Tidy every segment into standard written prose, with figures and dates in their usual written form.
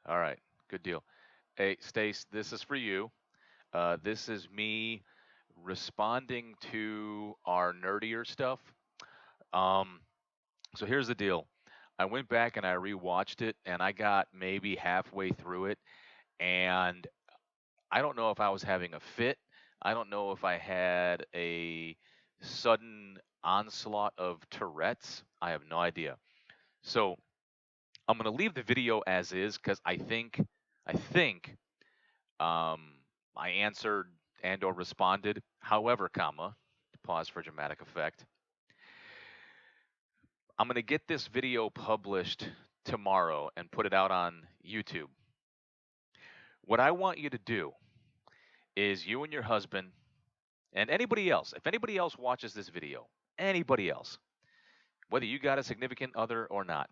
All right, good deal. Hey, Stace, this is for you. This is me responding to our nerdier stuff. Um, so here's the deal. I went back and I rewatched it, and I got maybe halfway through it, and I don't know if I was having a fit. I don't know if I had a sudden onslaught of Tourette's. I have no idea. So I'm gonna leave the video as is because I think um, I answered and or responded. However, comma, pause for dramatic effect. I'm gonna get this video published tomorrow and put it out on YouTube. What I want you to do is you and your husband and anybody else, if anybody else watches this video, anybody else, whether you got a significant other or not,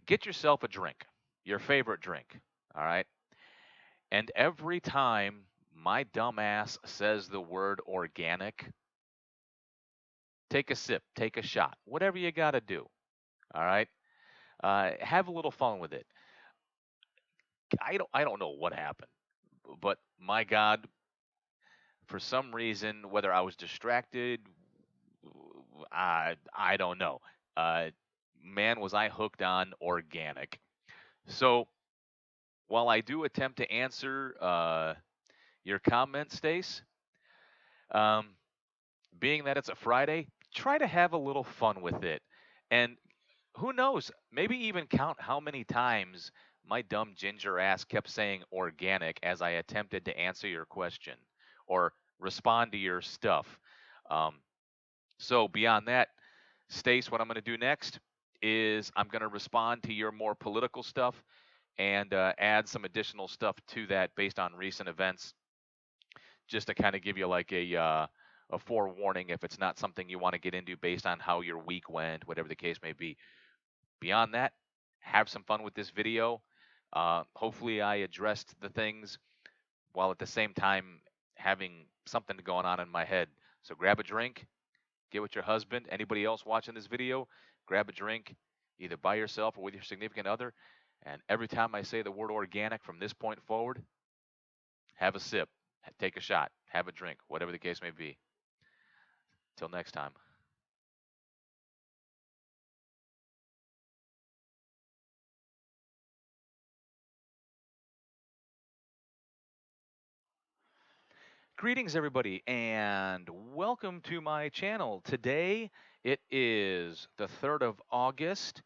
get yourself a drink, your favorite drink, all right? And every time my dumbass says the word organic, take a sip, take a shot, whatever you got to do, all right? Have a little fun with it. I don't know what happened, but my God, for some reason, whether I was distracted, I don't know. Uh, Man, was I hooked on organic. So while I do attempt to answer your comment, Stace, um, being that it's a Friday, try to have a little fun with it. And who knows, maybe even count how many times my dumb ginger ass kept saying organic as I attempted to answer your question or respond to your stuff. Um, so, beyond that, Stace, what I'm going to do next is I'm going to respond to your more political stuff and add some additional stuff to that based on recent events, just to kind of give you like a forewarning if it's not something you want to get into based on how your week went, whatever the case may be. Beyond that, have some fun with this video. Hopefully, I addressed the things while at the same time having something going on in my head. So grab a drink, get with your husband, anybody else watching this video, grab a drink, either by yourself or with your significant other. And every time I say the word organic from this point forward, have a sip, take a shot, have a drink, whatever the case may be. Till next time. Greetings, everybody, and welcome to my channel. Today, it is the 3rd of August,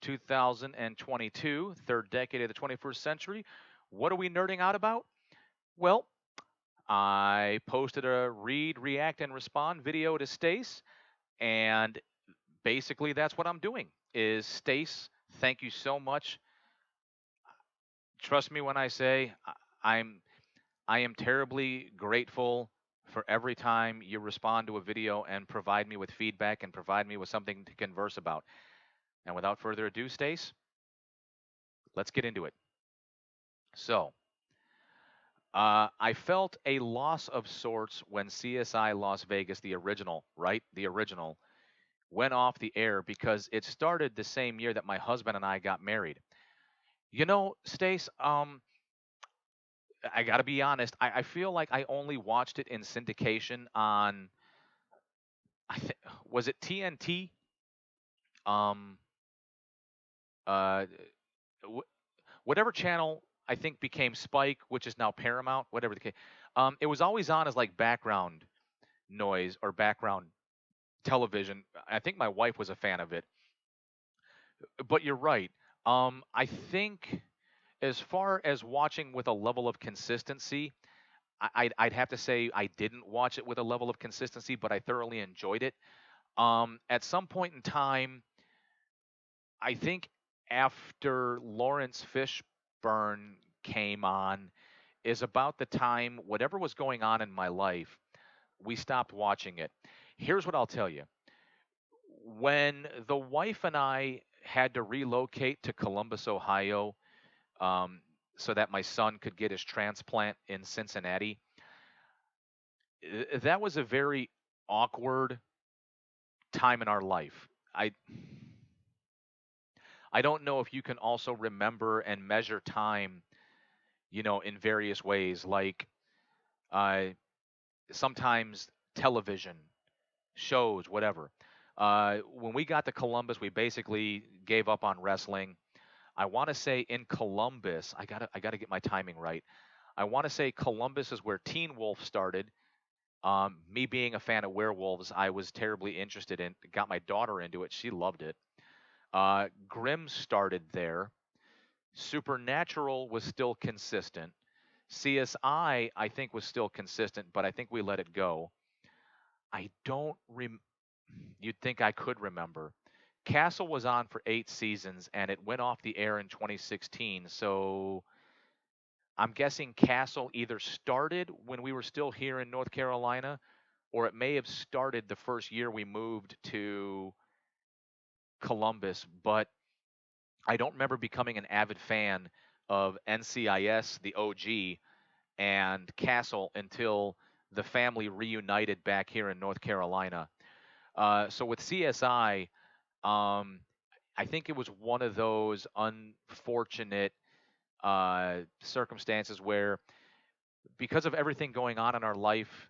2022, third decade of the 21st century. What are we nerding out about? Well, I posted a read, react, and respond video to Stace, and basically that's what I'm doing. Is Stace, thank you so much. Trust me when I say I'm I am terribly grateful for every time you respond to a video and provide me with feedback and provide me with something to converse about. And without further ado, Stace, let's get into it. So, I felt a loss of sorts when CSI Las Vegas, the original, right? The original, went off the air because it started the same year that my husband and I got married. You know, Stace, I got to be honest, I feel like I only watched it in syndication on, I th- was it TNT? Um, uh, wh- Whatever channel I think became Spike, which is now Paramount, whatever the case. It was always on as like background noise or background television. I think my wife was a fan of it. But you're right. I think as far as watching with a level of consistency, I'd have to say I didn't watch it with a level of consistency, but I thoroughly enjoyed it. At some point in time, I think after Lawrence Fishburne came on, is about the time whatever was going on in my life, we stopped watching it. Here's what I'll tell you. When the wife and I had to relocate to Columbus, Ohio, um, so that my son could get his transplant in Cincinnati, that was a very awkward time in our life. I don't know if you can also remember and measure time, in various ways, like uh, sometimes television shows, whatever. When we got to Columbus, we basically gave up on wrestling. I want to say in Columbus, I gotta get my timing right. I want to say Columbus is where Teen Wolf started. Me being a fan of werewolves, I was terribly interested in. Got my daughter into it; she loved it. Grimm started there. Supernatural was still consistent. CSI, I think, was still consistent, but I think we let it go. I don't rem. You'd think I could remember. Castle was on for 8 seasons, and it went off the air in 2016. So I'm guessing Castle either started when we were still here in North Carolina, or it may have started the first year we moved to Columbus. But I don't remember becoming an avid fan of NCIS, the OG, and Castle until the family reunited back here in North Carolina. So with CSI, I think it was one of those unfortunate circumstances where, because of everything going on in our life,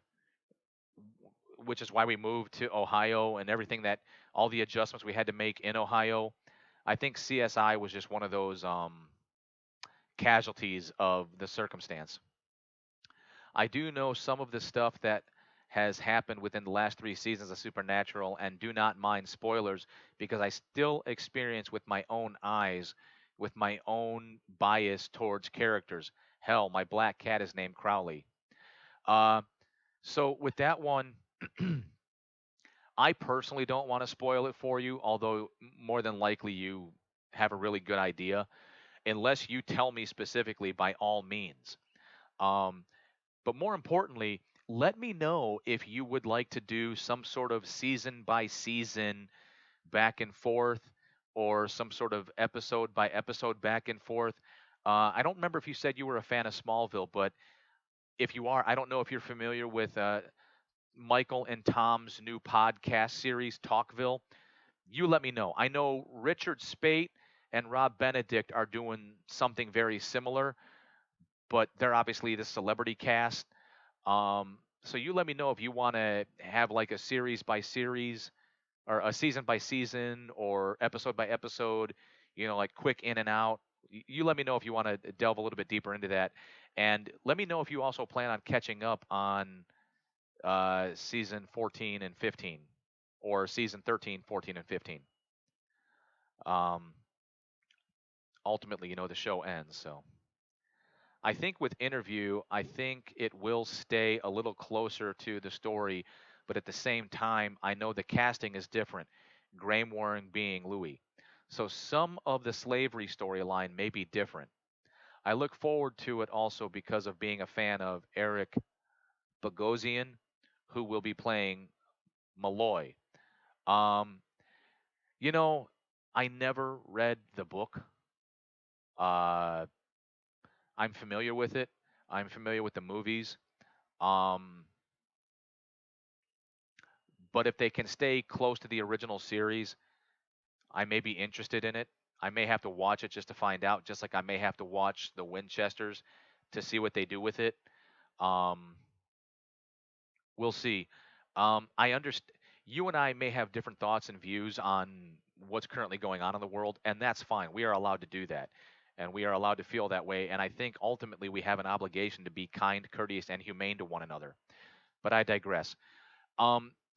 which is why we moved to Ohio and everything that all the adjustments we had to make in Ohio, I think CSI was just one of those casualties of the circumstance. I do know some of the stuff that has happened within the last 3 seasons of Supernatural, and do not mind spoilers because I still experience with my own eyes, with my own bias towards characters. Hell, my black cat is named Crowley. Uh, so with that one, I personally don't want to spoil it for you, although more than likely you have a really good idea. Unless you tell me specifically, by all means. Um, But more importantly, let me know if you would like to do some sort of season by season back and forth, or some sort of episode by episode back and forth. I don't remember if you said you were a fan of Smallville, but if you are, I don't know if you're familiar with Michael and Tom's new podcast series, Talkville. You let me know. I know Richard Spate and Rob Benedict are doing something very similar, but they're obviously the celebrity cast. So you let me know if you want to have like a series by series, or a season by season, or episode by episode, like quick in and out. You let me know if you want to delve a little bit deeper into that. And let me know if you also plan on catching up on season 14 and 15, or season 13, 14, and 15. Um, Ultimately, the show ends. So I think with interview, I think it will stay a little closer to the story, but at the same time, I know the casting is different. Graham Warren being Louis. So some of the slavery storyline may be different. I look forward to it also because of being a fan of Eric Bogosian, who will be playing Malloy. Um, you know, I never read the book. Uh, I'm familiar with it. I'm familiar with the movies. Um, but if they can stay close to the original series, I may be interested in it. I may have to watch it just to find out, just like I may have to watch the Winchesters to see what they do with it. Um, we'll see. I understand you and I may have different thoughts and views on what's currently going on in the world, and that's fine. We are allowed to do that, and we are allowed to feel that way. And I think ultimately we have an obligation to be kind, courteous, and humane to one another. But I digress.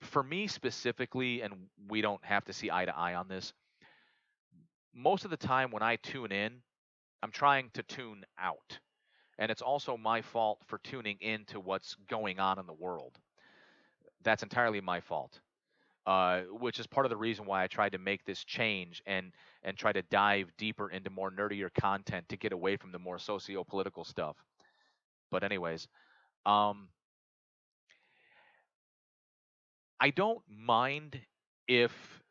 For me specifically, and we don't have to see eye to eye on this, most of the time when I tune in, I'm trying to tune out. And it's also my fault for tuning into what's going on in the world. That's entirely my fault. Which is part of the reason why I tried to make this change, and try to dive deeper into more nerdier content to get away from the more socio-political stuff. But anyways, um, I don't mind if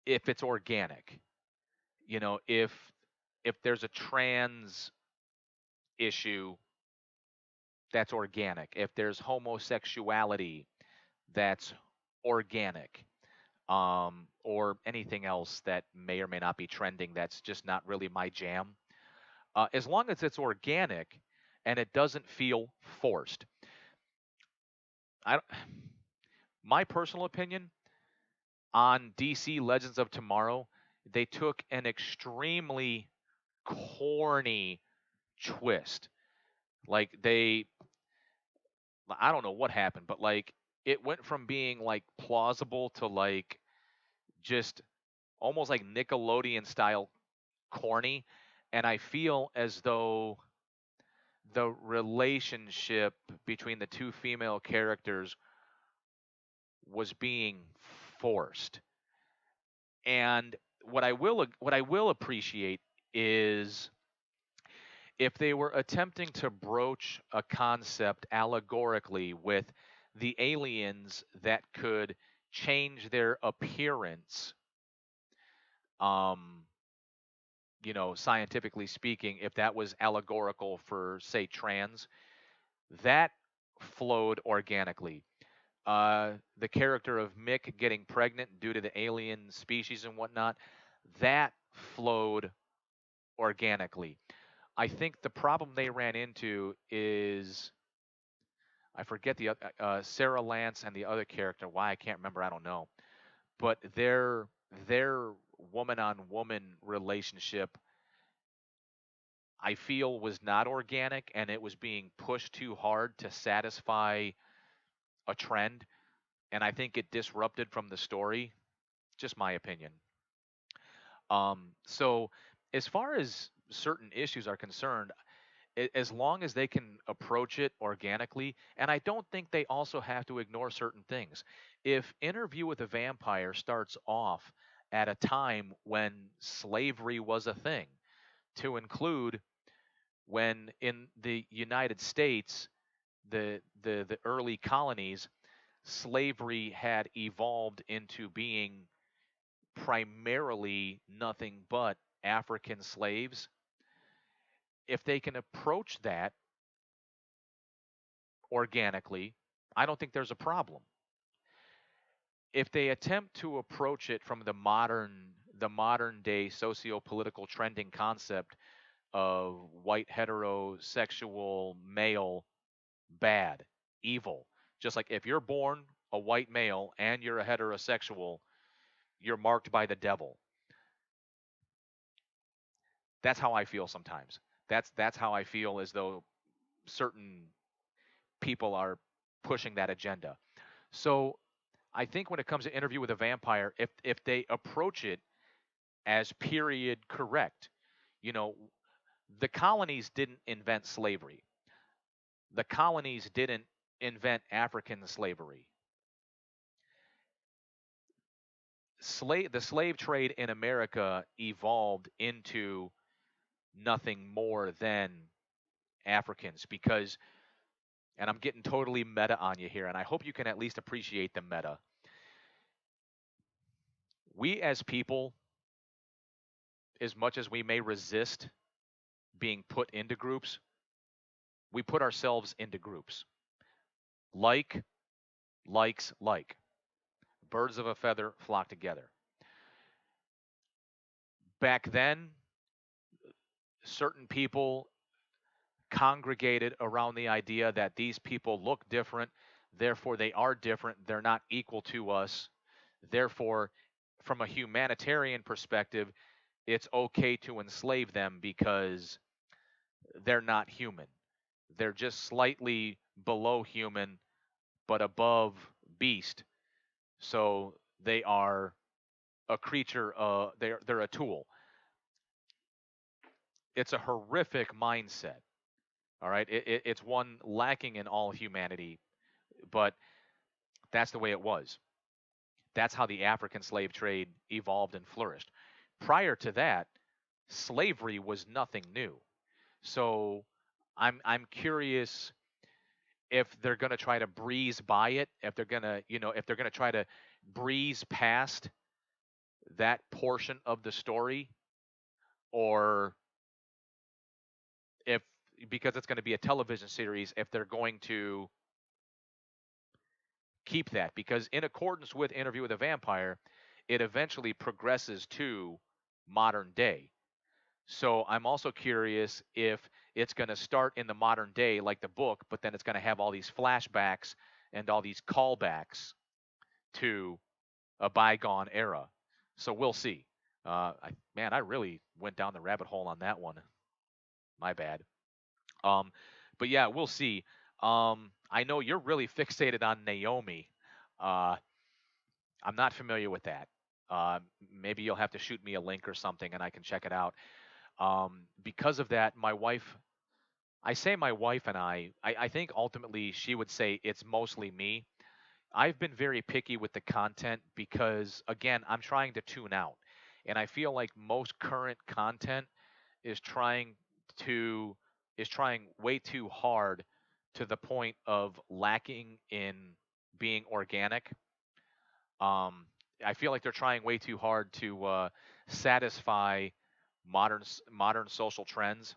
it's organic. If there's a trans issue, that's organic. If there's homosexuality, that's organic. or anything else that may or may not be trending that's just not really my jam. As long as it's organic and it doesn't feel forced. I, my personal opinion on DC Legends of Tomorrow, they took an extremely corny twist. Like I don't know what happened, but like it went from being like plausible to like just almost like Nickelodeon style corny. And I feel as though the relationship between the two female characters was being forced. And what I will appreciate is if they were attempting to broach a concept allegorically with the aliens that could change their appearance, um, scientifically speaking, if that was allegorical for, say, trans, that flowed organically. The character of Mick getting pregnant due to the alien species and whatnot, that flowed organically. I think the problem they ran into is I forget Sarah Lance and the other character. Why I can't remember, I don't know. But their woman on woman relationship, I feel, was not organic, and it was being pushed too hard to satisfy a trend, and I think it disrupted from the story. Just my opinion. So as far as certain issues are concerned, as long as they can approach it organically, and I don't think they also have to ignore certain things. If Interview with a Vampire starts off at a time when slavery was a thing, to include when in the United States, the early colonies, slavery had evolved into being primarily nothing but African slaves. If they can approach that organically, I don't think there's a problem. If they attempt to approach it from the modern day socio-political trending concept of white heterosexual male bad, evil, just like if you're born a white male and you're a heterosexual, you're marked by the devil. That's how I feel sometimes. That's how I feel as though certain people are pushing that agenda. So I think when it comes to Interview with a Vampire, if they approach it as period correct, you know, the colonies didn't invent slavery. The colonies didn't invent African slavery. The slave trade in America evolved into nothing more than Africans because, and I'm getting totally meta on you here, and I hope you can at least appreciate the meta. We as people, as much as we may resist being put into groups, we put ourselves into groups. Like, likes, like. Birds of a feather flock together. Back then, certain people congregated around the idea that these people look different, therefore they are different, they're not equal to us. Therefore, from a humanitarian perspective, it's okay to enslave them because they're not human. They're just slightly below human, but above beast. So they are a creature. They're a tool. It's a horrific mindset. All right, it's one lacking in all humanity, but that's the way it was. That's how the African slave trade evolved and flourished. Prior to that, slavery was nothing new. So I'm curious if they're going to try to breeze by it, if they're going to try to breeze past that portion of the story, or if because it's going to be a television series, if they're going to keep that because in accordance with Interview with a Vampire, it eventually progresses to modern day. So I'm also curious if it's going to start in the modern day like the book, but then it's going to have all these flashbacks and all these callbacks to a bygone era. So we'll see. Man, I really went down the rabbit hole on that one. My bad. Um, but yeah, we'll see. I know you're really fixated on Naomi. Uh, I'm not familiar with that. Maybe you'll have to shoot me a link or something, and I can check it out. Because of that, my wife, I say my wife and I think ultimately she would say it's mostly me. I've been very picky with the content because, again, I'm trying to tune out. And I feel like most current content is trying to is trying way too hard to the point of lacking in being organic. Um, I feel like they're trying way too hard to satisfy modern social trends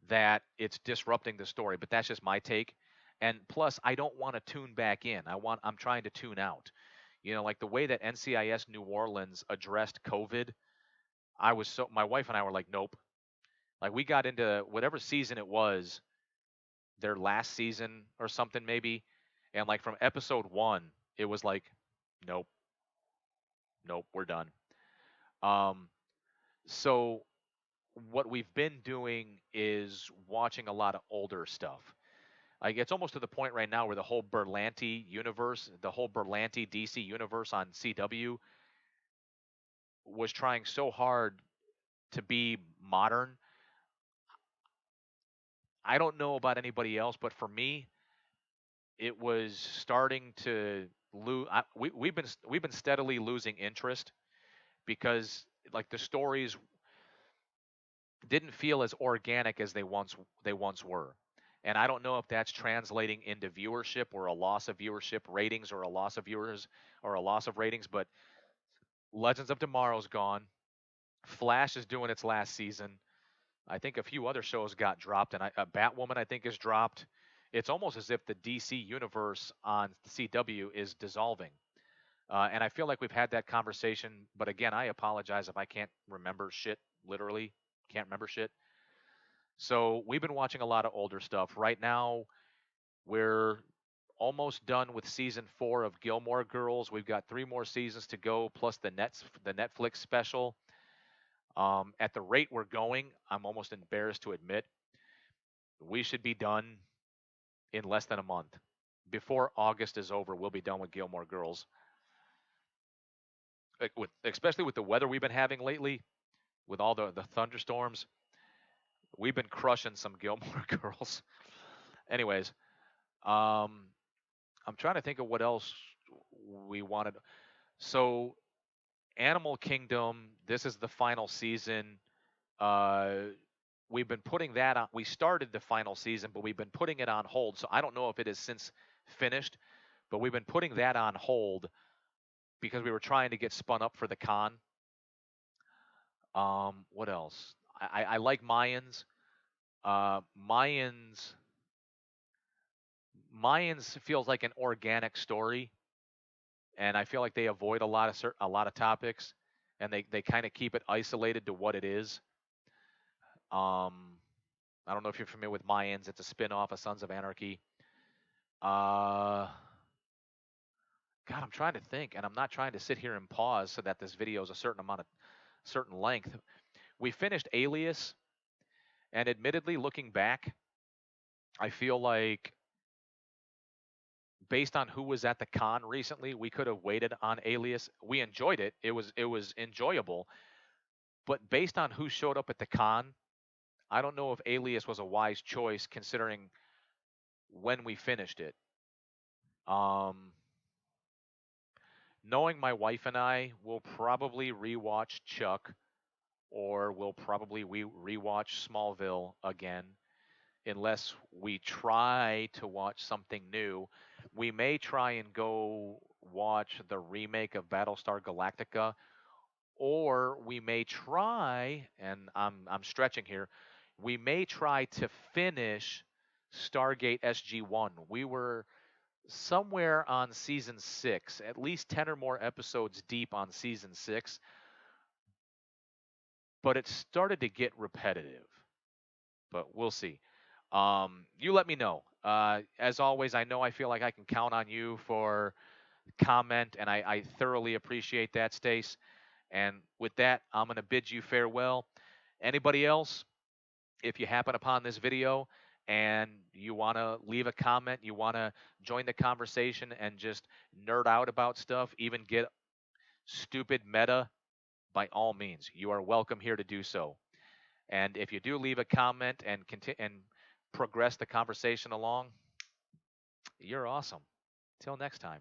that it's disrupting the story. But that's just my take. And plus, I don't want to tune back in. I'm trying to tune out. You know, like the way that NCIS New Orleans addressed COVID, my wife and I were like, nope. Like we got into whatever season it was, their last season or something maybe, and like from episode 1, it was like, nope, nope, we're done. Um, so what we've been doing is watching a lot of older stuff. Like it's almost to the point right now where the whole Berlanti universe, the whole Berlanti DC universe on CW was trying so hard to be modern. I don't know about anybody else, but for me, it was starting to lose. We've been steadily losing interest because like the stories didn't feel as organic as they once were. And I don't know if that's translating into viewership or a loss of viewership ratings or a loss of viewers or a loss of ratings, but Legends of Tomorrow's gone. Flash is doing its last season. I think a few other shows got dropped, and Batwoman I think is dropped. It's almost as if the DC universe on CW is dissolving. And I feel like we've had that conversation, but again, I apologize if I can't remember shit. Literally, can't remember shit. So we've been watching a lot of older stuff. Right now, we're almost done with season 4 of Gilmore Girls. We've got 3 more seasons to go, plus the Netflix special. At the rate we're going, I'm almost embarrassed to admit we should be done in less than a month. Before August is over, we'll be done with Gilmore Girls. Especially with the weather we've been having lately, with all the thunderstorms, we've been crushing some Gilmore Girls. Anyways, um, I'm trying to think of what else we wanted. So, Animal Kingdom, this is the final season. Uh, we've been putting that on. We started the final season, but we've been putting it on hold. So I don't know if it is since finished, but we've been putting that on hold because we were trying to get spun up for the con. What else? I like Mayans. Mayans Mayans feels like an organic story, and I feel like they avoid a lot of topics, and they kind of keep it isolated to what it is. Um, I don't know if you're familiar with Mayans. It's a spin-off of Sons of Anarchy. Uh, God, I'm trying to think, and I'm not trying to sit here and pause so that this video is a certain length. We finished Alias, and admittedly, looking back, I feel like based on who was at the con recently, we could have waited on Alias. We enjoyed it. It was enjoyable, but based on who showed up at the con, I don't know if Alias was a wise choice considering when we finished it. Um, Knowing my wife and I will probably rewatch Chuck, or we'll probably rewatch Smallville again, unless we try to watch something new. We may try and go watch the remake of Battlestar Galactica, or we may try, and I'm stretching here, we may try to finish Stargate SG-1. somewhere on season 6, at least 10 or more episodes deep on season 6, but it started to get repetitive. But we'll see. You let me know. As always, I know I feel like I can count on you for comment, and I thoroughly appreciate that, Stace. And with that, I'm going to bid you farewell. Anybody else, if you happen upon this video and you want to leave a comment, you want to join the conversation and just nerd out about stuff, even get stupid meta, by all means, you are welcome here to do so. And if you do leave a comment and progress the conversation along, you're awesome. Till next time.